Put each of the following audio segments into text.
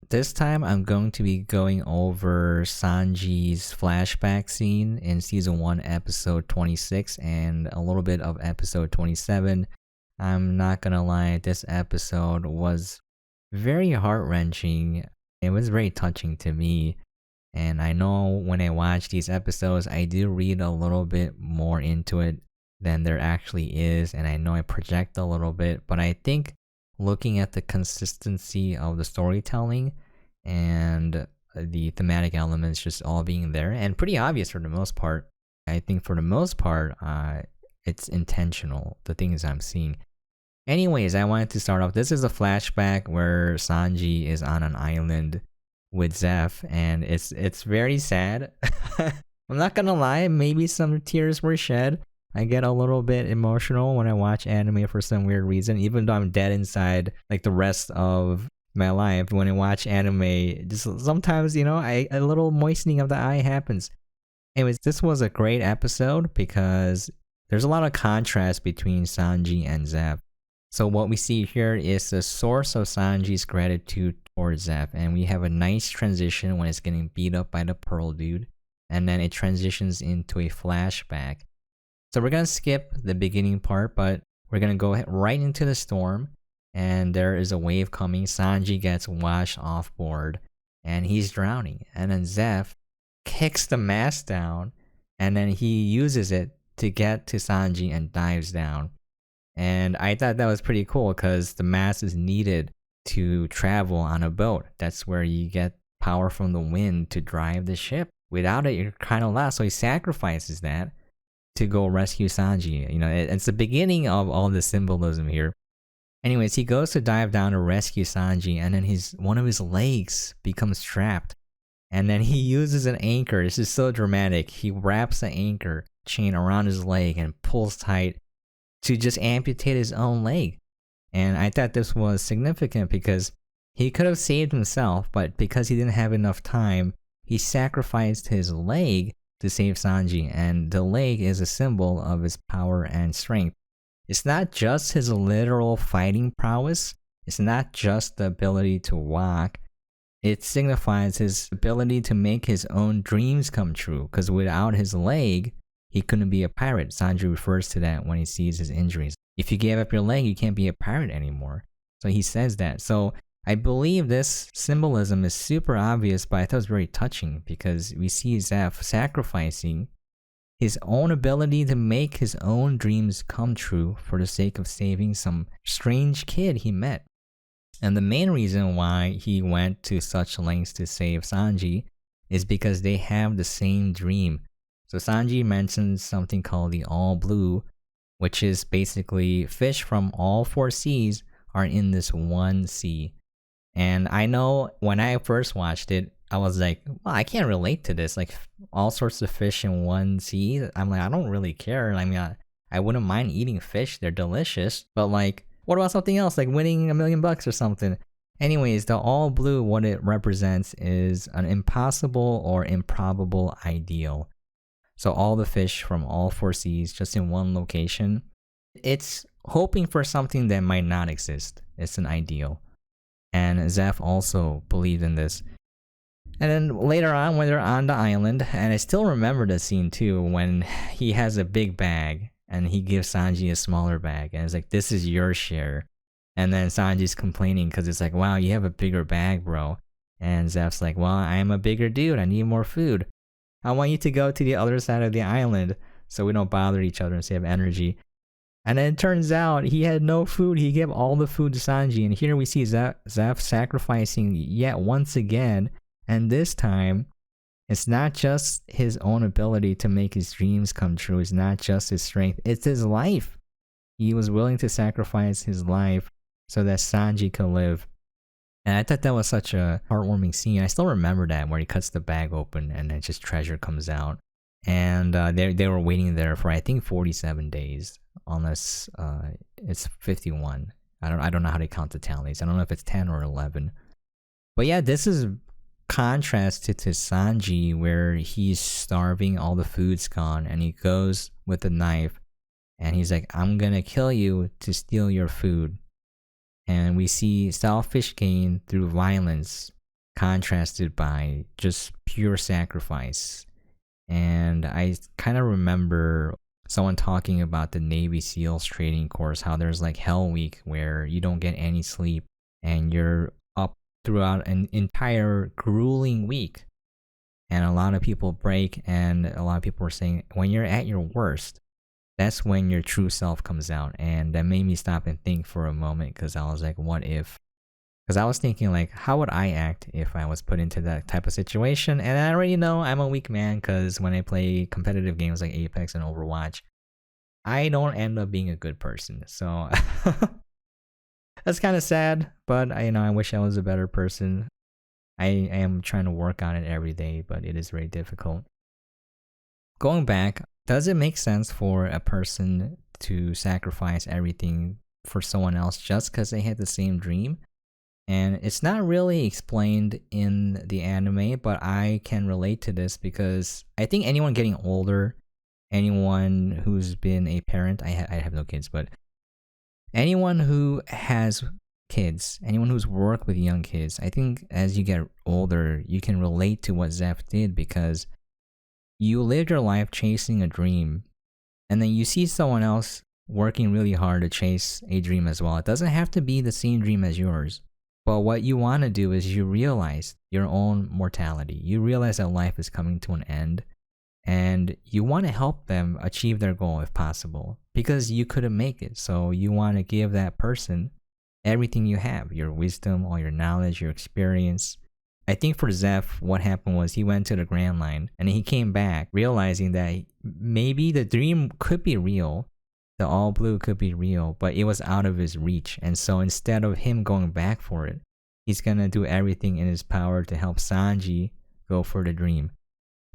This time I'm going to be going over Sanji's flashback scene in season 1 episode 26 and a little bit of episode 27. I'm not gonna lie, this episode was very heart-wrenching. It was very touching to me. And I know when I watch these episodes, I do read a little bit more into it than there actually is, and I know I project a little bit, but I think looking at the consistency of the storytelling and the thematic elements just all being there and pretty obvious for the most part, I think for the most part, it's intentional, the things I'm seeing. Anyways, I wanted to start off. This is a flashback where Sanji is on an island with Zeff, and it's very sad. I'm not gonna lie, maybe some tears were shed. I get a little bit emotional when I watch anime for some weird reason, even though I'm dead inside like the rest of my life. When I watch anime, just sometimes, a little moistening of the eye happens. Anyways, this was a great episode because there's a lot of contrast between Sanji and Zeff. So what we see here is the source of Sanji's gratitude towards Zeff, and we have a nice transition when it's getting beat up by the Pearl dude, and then it transitions into a flashback. So we're gonna skip the beginning part, but we're gonna go right into the storm, and there is a wave coming. Sanji gets washed off board, and he's drowning. And then Zeff kicks the mast down, and then he uses it to get to Sanji and dives down. And I thought that was pretty cool because the mast is needed to travel on a boat. That's where you get power from the wind to drive the ship. Without it, you're kind of lost. So he sacrifices that to go rescue Sanji. It's the beginning of all the symbolism here. Anyways, he goes to dive down to rescue Sanji, and then one of his legs becomes trapped. And then he uses an anchor. This is so dramatic. He wraps the anchor chain around his leg and pulls tight to just amputate his own leg. And I thought this was significant because he could have saved himself, but because he didn't have enough time, he sacrificed his leg to save Sanji, and the leg is a symbol of his power and strength. It's not just his literal fighting prowess, it's not just the ability to walk, it signifies his ability to make his own dreams come true, because without his leg, he couldn't be a pirate. Sanji refers to that when he sees his injuries. If you gave up your leg, you can't be a pirate anymore. So he says that. So I believe this symbolism is super obvious, but I thought it was very touching because we see Zeff sacrificing his own ability to make his own dreams come true for the sake of saving some strange kid he met. And the main reason why he went to such lengths to save Sanji is because they have the same dream. So Sanji mentions something called the All Blue, which is basically fish from all 4 seas are in this one sea. And I know when I first watched it, I was like, well, I can't relate to this. Like, all sorts of fish in one sea. I'm like, I don't really care. I mean, I wouldn't mind eating fish. They're delicious. But like, what about something else? Like winning $1 million or something. Anyways, the all blue, what it represents is an impossible or improbable ideal. So all the fish from all 4 seas just in one location. It's hoping for something that might not exist. It's an ideal. And Zeff also believed in this. And then later on, when they're on the island, and I still remember the scene too, when he has a big bag and he gives Sanji a smaller bag, and it's like, this is your share. And then Sanji's complaining because it's like, wow, you have a bigger bag, bro. And Zeff's like, well, I am a bigger dude. I need more food. I want you to go to the other side of the island so we don't bother each other and save energy. And then it turns out he had no food. He gave all the food to Sanji. And here we see Zeff sacrificing yet once again. And this time, it's not just his own ability to make his dreams come true. It's not just his strength. It's his life. He was willing to sacrifice his life so that Sanji could live. And I thought that was such a heartwarming scene. I still remember that where he cuts the bag open and then just treasure comes out. And they were waiting there for, I think, 47 days. Unless it's 51. I don't know how to count the tallies. I don't know if it's 10 or 11. But yeah, this is contrast to Sanji, where he's starving, all the food's gone, and he goes with a knife and he's like, I'm gonna kill you to steal your food. And we see selfish gain through violence contrasted by just pure sacrifice. And I kind of remember someone talking about the Navy SEALs training course, how there's like Hell Week where you don't get any sleep and you're up throughout an entire grueling week. And a lot of people break, and a lot of people were saying when you're at your worst, that's when your true self comes out. And that made me stop and think for a moment, because I was like, what if? Because I was thinking, like, how would I act if I was put into that type of situation? And I already know I'm a weak man, because when I play competitive games like Apex and Overwatch, I don't end up being a good person. So that's kind of sad, but I wish I was a better person. I am trying to work on it every day, but it is very difficult. Going back, does it make sense for a person to sacrifice everything for someone else just because they had the same dream? And it's not really explained in the anime, but I can relate to this because I think anyone getting older, anyone who's been a parent, I have no kids, but anyone who has kids, anyone who's worked with young kids, I think as you get older, you can relate to what Zeff did, because you lived your life chasing a dream, and then you see someone else working really hard to chase a dream as well. It doesn't have to be the same dream as yours, but what you want to do is you realize your own mortality. You realize that life is coming to an end, and you want to help them achieve their goal if possible, because you couldn't make it. So you want to give that person everything you have, your wisdom, all your knowledge, your experience. I think for Zeff, what happened was he went to the Grand Line and he came back realizing that maybe the dream could be real, the all blue could be real, but it was out of his reach. And so instead of him going back for it, he's gonna do everything in his power to help Sanji go for the dream.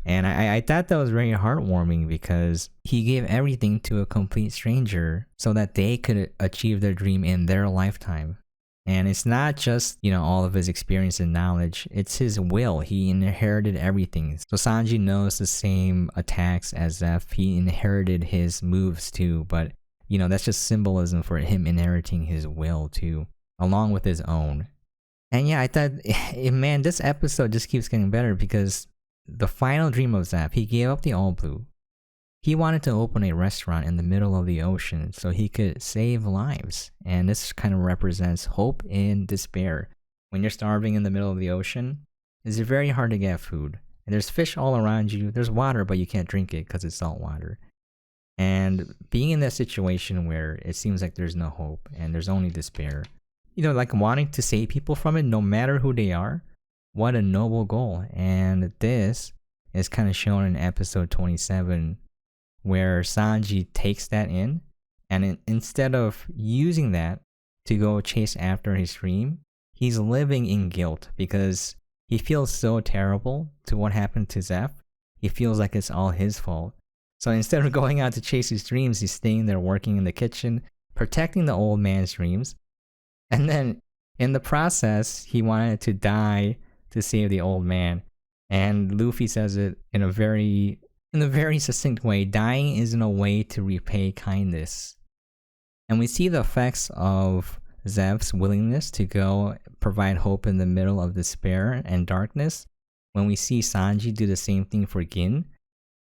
And I thought that was very heartwarming, because he gave everything to a complete stranger so that they could achieve their dream in their lifetime. And it's not just, all of his experience and knowledge, it's his will. He inherited everything. So Sanji knows the same attacks as Zeff. He inherited his moves too, but, that's just symbolism for him inheriting his will too, along with his own. And yeah, I thought, man, this episode just keeps getting better, because the final dream of Zeff, he gave up the all blue. He wanted to open a restaurant in the middle of the ocean so he could save lives. And this kind of represents hope in despair. When you're starving in the middle of the ocean, it's very hard to get food. And there's fish all around you. There's water, but you can't drink it because it's salt water. And being in that situation where it seems like there's no hope and there's only despair, like wanting to save people from it, no matter who they are, what a noble goal. And this is kind of shown in episode 27, where Sanji takes that in, and instead of using that to go chase after his dream, he's living in guilt because he feels so terrible to what happened to Zeff. He feels like it's all his fault. So instead of going out to chase his dreams, he's staying there working in the kitchen, protecting the old man's dreams. And then in the process, he wanted to die to save the old man. And Luffy says it in a very succinct way: dying isn't a way to repay kindness. And we see the effects of Zeff's willingness to go provide hope in the middle of despair and darkness when we see Sanji do the same thing for Gin.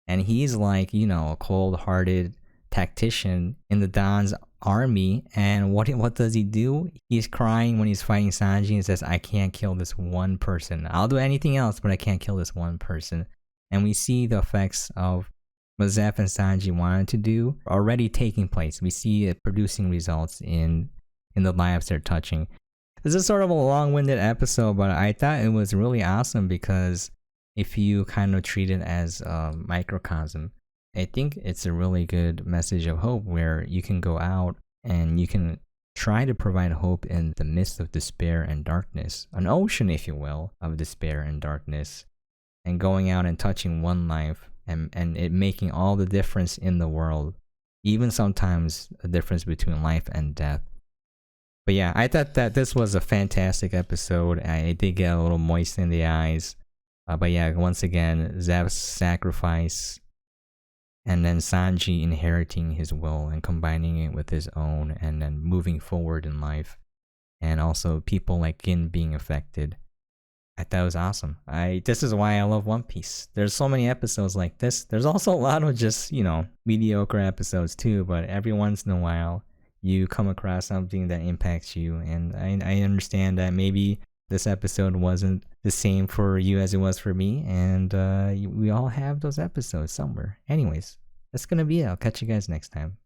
And he's like, a cold-hearted tactician in the Don's army, and what does he do? He's crying when he's fighting Sanji and says, I can't kill this one person. I'll do anything else, but I can't kill this one person. And we see the effects of what Zeff and Sanji wanted to do already taking place. We see it producing results in the lives they're touching. This is sort of a long-winded episode, but I thought it was really awesome because if you kind of treat it as a microcosm, I think it's a really good message of hope, where you can go out and you can try to provide hope in the midst of despair and darkness, an ocean, if you will, of despair and darkness, and going out and touching one life and it making all the difference in the world, even sometimes a difference between life and death. But yeah, I thought that this was a fantastic episode. I did get a little moist in the eyes. But yeah, once again, Zeff's sacrifice, and then Sanji inheriting his will and combining it with his own, and then moving forward in life, and also people like Gin being affected. I thought it was awesome. This is why I love One Piece. There's so many episodes like this. There's also a lot of just, mediocre episodes too, but every once in a while you come across something that impacts you, and I understand that maybe this episode wasn't the same for you as it was for me, and we all have those episodes somewhere. Anyways, that's gonna be it. I'll catch you guys next time.